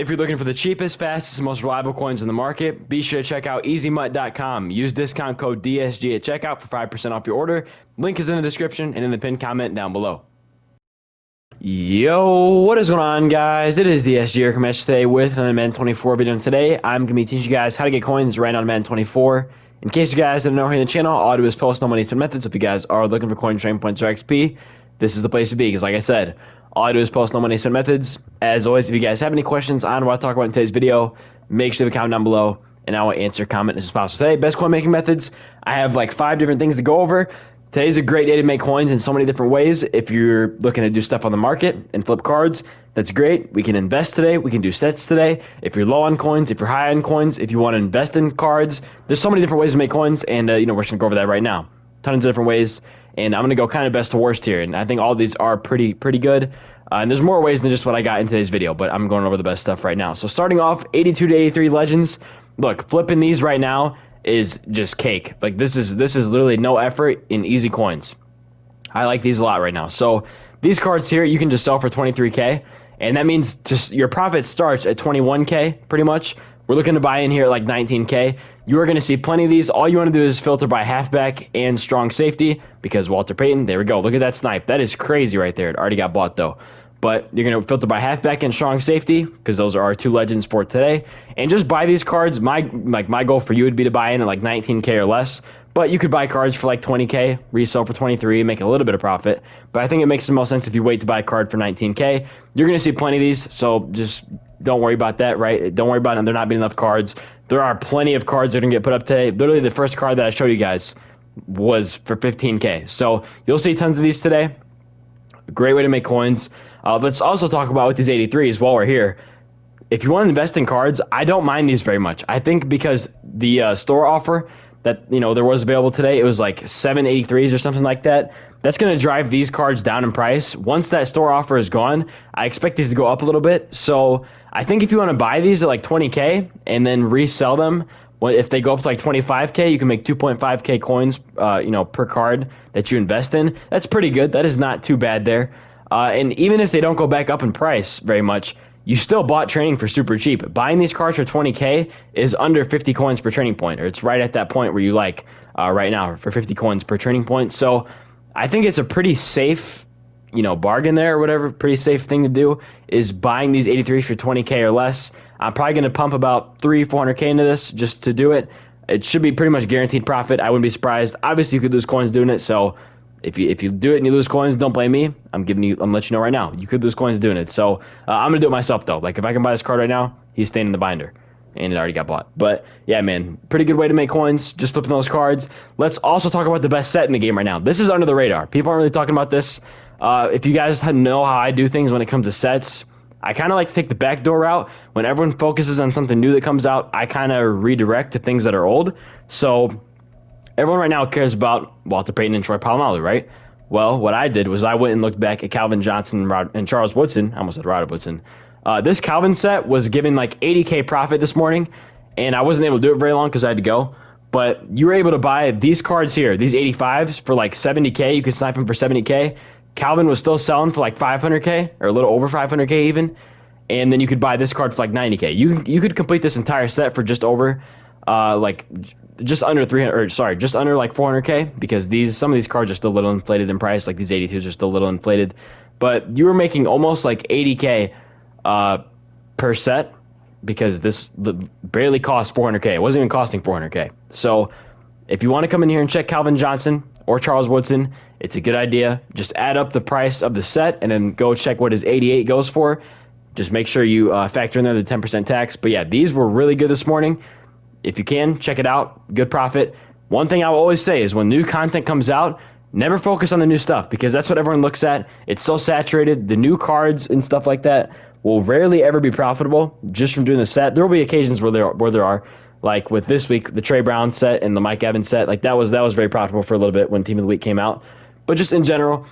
If you're looking for the cheapest, fastest, and most reliable coins in the market, be sure to check out easymutt.com. Use discount code DSG at checkout for 5% off your order. Link is in the description and in the pinned comment down below. Yo, what is going on, guys? It is the SG Match today with another Madden 24 video. And today, I'm going to be teaching you guys how to get coins right on Madden 24. In case you guys didn't know here in the channel, all I do is post no money spend methods. If you guys are looking for coin training points or XP, this is the place to be. Because like I said, all I do is post no money spend methods. As always, if you guys have any questions on what I talk about in today's video, make sure to comment down below, and I will answer comment as possible. Today, best coin making methods. I have like 5 different things to go over. Today's a great day to make coins in so many different ways. If you're looking to do stuff on the market and flip cards, that's great. We can invest today. We can do sets today. If you're low on coins, if you're high on coins, if you want to invest in cards, there's so many different ways to make coins, and we're just gonna go over that right now. Tons of different ways, and I'm gonna go kind of best to worst here, and I think all of these are pretty good. And there's more ways than just what I got in today's video, but I'm going over the best stuff right now. So starting off, 82 to 83 legends. Look, flipping these right now is just cake. Like this is literally no effort in easy coins. I like these a lot right now. So these cards here you can just sell for 23k, and that means just your profit starts at 21k pretty much. We're looking to buy in here at like 19k. You are going to see plenty of these. All you want to do is filter by halfback and strong safety, because Walter Payton, there we go. Look at that snipe. That is crazy right there. It already got bought though. But you're going to filter by halfback and strong safety, because those are our 2 legends for today. And just buy these cards. My goal for you would be to buy in at like 19k or less. But you could buy cards for like 20k, resell for 23, make a little bit of profit. But I think it makes the most sense if you wait to buy a card for 19k. You're going to see plenty of these, so just don't worry about that, right? Don't worry about there not being enough cards. There are plenty of cards that are going to get put up today. Literally, the first card that I showed you guys was for 15k. So you'll see tons of these today. A great way to make coins. Let's also talk about with these 83s while we're here. If you want to invest in cards, I don't mind these very much. I think because the store offer that there was available today, it was like 783s or something like that. That's going to drive these cards down in price. Once that store offer is gone, I expect these to go up a little bit. So I think if you want to buy these at like 20k and then resell them, if they go up to like 25k, you can make 2.5k coins, per card that you invest in. That's pretty good. That is not too bad there. And even if they don't go back up in price very much, you still bought training for super cheap. Buying these cards for 20k is under 50 coins per training point, or it's right at that point where you like right now for 50 coins per training point. So I think it's a pretty safe, bargain there or whatever. Pretty safe thing to do is buying these 83s for 20k or less. I'm probably going to pump about 300-400k into this just to do it. It should be pretty much guaranteed profit. I wouldn't be surprised. Obviously, you could lose coins doing it, so if you do it and you lose coins, don't blame me. I'm letting you know right now. You could lose coins doing it. So I'm gonna do it myself though. Like if I can buy this card right now, he's staying in the binder, and it already got bought. But yeah, man, pretty good way to make coins. Just flipping those cards. Let's also talk about the best set in the game right now. This is under the radar. People aren't really talking about this. If you guys know how I do things when it comes to sets, I kind of like to take the backdoor route. When everyone focuses on something new that comes out, I kind of redirect to things that are old. So everyone right now cares about Walter Payton and Troy Polamalu, right? Well, what I did was I went and looked back at Calvin Johnson and Charles Woodson. I almost said Rod Woodson. This Calvin set was giving like 80k profit this morning, and I wasn't able to do it very long because I had to go. But you were able to buy these cards here, these 85s, for like 70k. You could snipe them for 70k. Calvin was still selling for like 500k, or a little over 500k even. And then you could buy this card for like 90k. You could complete this entire set for just over just under 300, or sorry, just under like 400k, because some of these cards are still a little inflated in price. Like these 82s are still a little inflated, but you were making almost like 80k per set, because this barely cost 400k. It wasn't even costing 400k. So if you want to come in here and check Calvin Johnson or Charles Woodson, it's a good idea. Just add up the price of the set and then go check what his 88 goes for. Just make sure you factor in there the 10% tax. But yeah, these were really good this morning. If you can, check it out. Good profit. One thing I will always say is when new content comes out, never focus on the new stuff, because that's what everyone looks at. It's so saturated. The new cards and stuff like that will rarely ever be profitable just from doing the set. There will be occasions where there are, like with this week, the Trey Brown set and the Mike Evans set. Like that was very profitable for a little bit when Team of the Week came out. But just in general,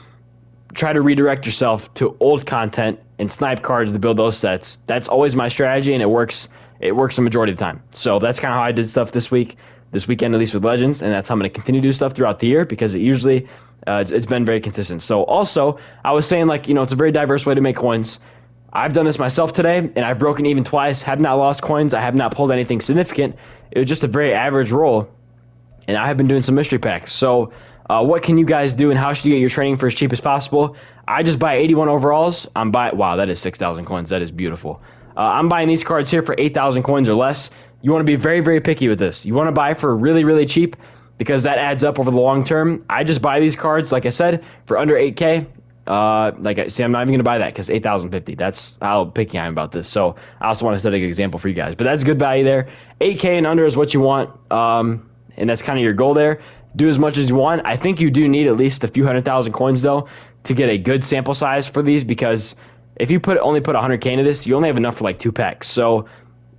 try to redirect yourself to old content and snipe cards to build those sets. That's always my strategy, and it works. It works the majority of the time. So that's kind of how I did stuff this weekend, at least with Legends, and that's how I'm going to continue to do stuff throughout the year, because it usually it's been very consistent. So also, I was saying, like, it's a very diverse way to make coins. I've done this myself today, and I've broken even twice, have not lost coins, I have not pulled anything significant. It was just a very average roll, and I have been doing some mystery packs. So what can you guys do, and how should you get your training for as cheap as possible? I just buy 81 overalls. I'm buying, wow, that is 6,000 coins. That is beautiful. I'm buying these cards here for 8,000 coins or less. You want to be very, very picky with this. You want to buy for really, really cheap because that adds up over the long term. I just buy these cards, like I said, for under 8K. See, I'm not even going to buy that because 8,050. That's how picky I am about this. So I also want to set a good example for you guys. But that's good value there. 8K and under is what you want, and that's kind of your goal there. Do as much as you want. I think you do need at least a few 100,000 coins, though, to get a good sample size for these, because if you only put 100K into this, you only have enough for like 2 packs. So,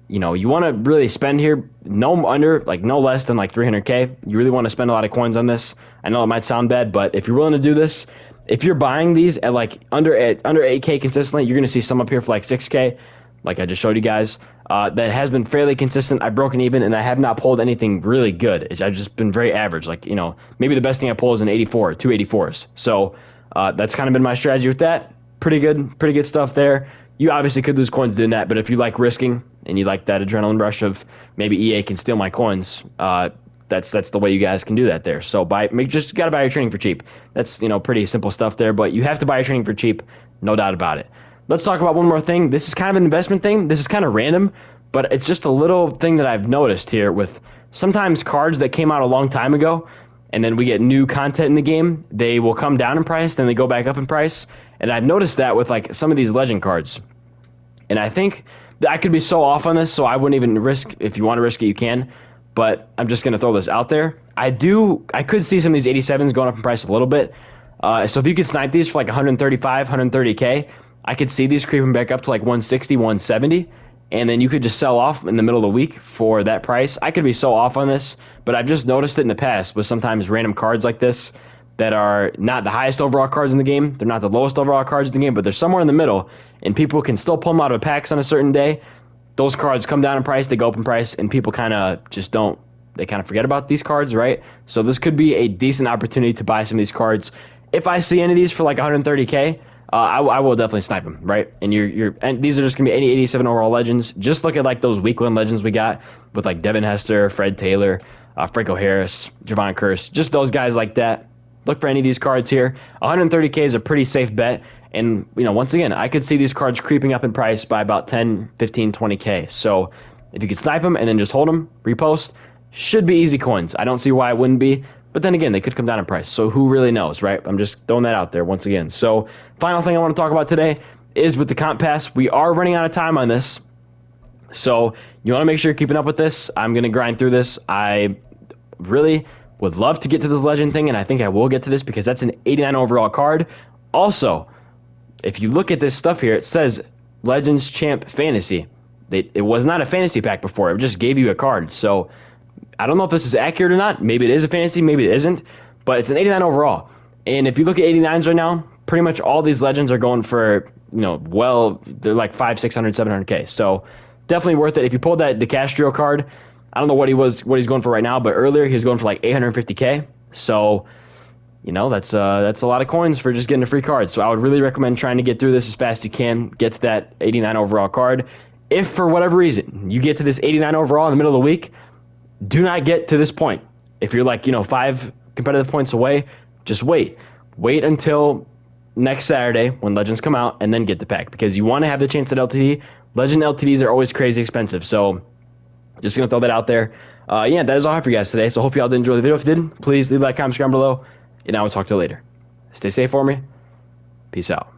you know, you want to really spend here no less than like 300K. You really want to spend a lot of coins on this. I know it might sound bad, but if you're willing to do this, if you're buying these at like under 8K consistently, you're going to see some up here for like 6K, like I just showed you guys. That has been fairly consistent. I've broken even, and I have not pulled anything really good. I've just been very average. Like, you know, maybe the best thing I pull is an 84, 284s. So that's kind of been my strategy with that. Pretty good stuff there. You obviously could lose coins doing that, but if you like risking and you like that adrenaline rush of maybe EA can steal my coins, that's the way you guys can do that there. So just gotta buy your training for cheap. That's, you know, pretty simple stuff there, but you have to buy your training for cheap, no doubt about it. Let's talk about one more thing. This is kind of an investment thing. This is kind of random, but it's just a little thing that I've noticed here with sometimes cards that came out a long time ago, and then we get new content in the game. They will come down in price, then they go back up in price. And I've noticed that with like some of these legend cards. And I think that I could be so off on this, so I wouldn't even risk. If you want to risk it, you can. But I'm just going to throw this out there. I could see some of these 87s going up in price a little bit. So if you could snipe these for like 135, 130K, I could see these creeping back up to like 160, 170. And then you could just sell off in the middle of the week for that price. I could be so off on this, but I've just noticed it in the past with sometimes random cards like this that are not the highest overall cards in the game. They're not the lowest overall cards in the game, but they're somewhere in the middle, and people can still pull them out of packs on a certain day. Those cards come down in price, they go up in price, and people kind of just don't, they kind of forget about these cards, right? So this could be a decent opportunity to buy some of these cards. If I see any of these for like 130K, I will definitely snipe them, right? And and these are just gonna be any 87 overall legends. Just look at like those week one legends we got with like Devin Hester, Fred Taylor, Franco Harris, Javon Curse, just those guys like that. Look for any of these cards here. 130K is a pretty safe bet. And, you know, once again, I could see these cards creeping up in price by about 10, 15, 20K. So if you could snipe them and then just hold them, repost, should be easy coins. I don't see why it wouldn't be. But then again, they could come down in price. So who really knows, right? I'm just throwing that out there once again. So final thing I want to talk about today is with the comp pass. We are running out of time on this. So you want to make sure you're keeping up with this. I'm going to grind through this. I really would love to get to this legend thing, and I think I will get to this because that's an 89 overall card. Also, if you look at this stuff here, it says Legends Champ Fantasy. It was not a fantasy pack before. It just gave you a card. So I don't know if this is accurate or not. Maybe it is a fantasy, maybe it isn't. But it's an 89 overall. And if you look at 89s right now, pretty much all these legends are going for, you know, well, they're like 500, 600, 700K. So definitely worth it. If you pulled that DeCastro card, I don't know what he's going for right now, but earlier he was going for like 850K. So, you know, that's a lot of coins for just getting a free card. So I would really recommend trying to get through this as fast as you can, get to that 89 overall card. If for whatever reason you get to this 89 overall in the middle of the week, do not get to this point. If you're like, you know, 5 competitive points away, just wait. Wait until next Saturday when Legends come out and then get the pack, because you want to have the chance at LTD. Legend LTDs are always crazy expensive. So just going to throw that out there. Yeah, that is all I have for you guys today. So hope you all did enjoy the video. If you did, please leave a like, comment, subscribe below. And I will talk to you later. Stay safe for me. Peace out.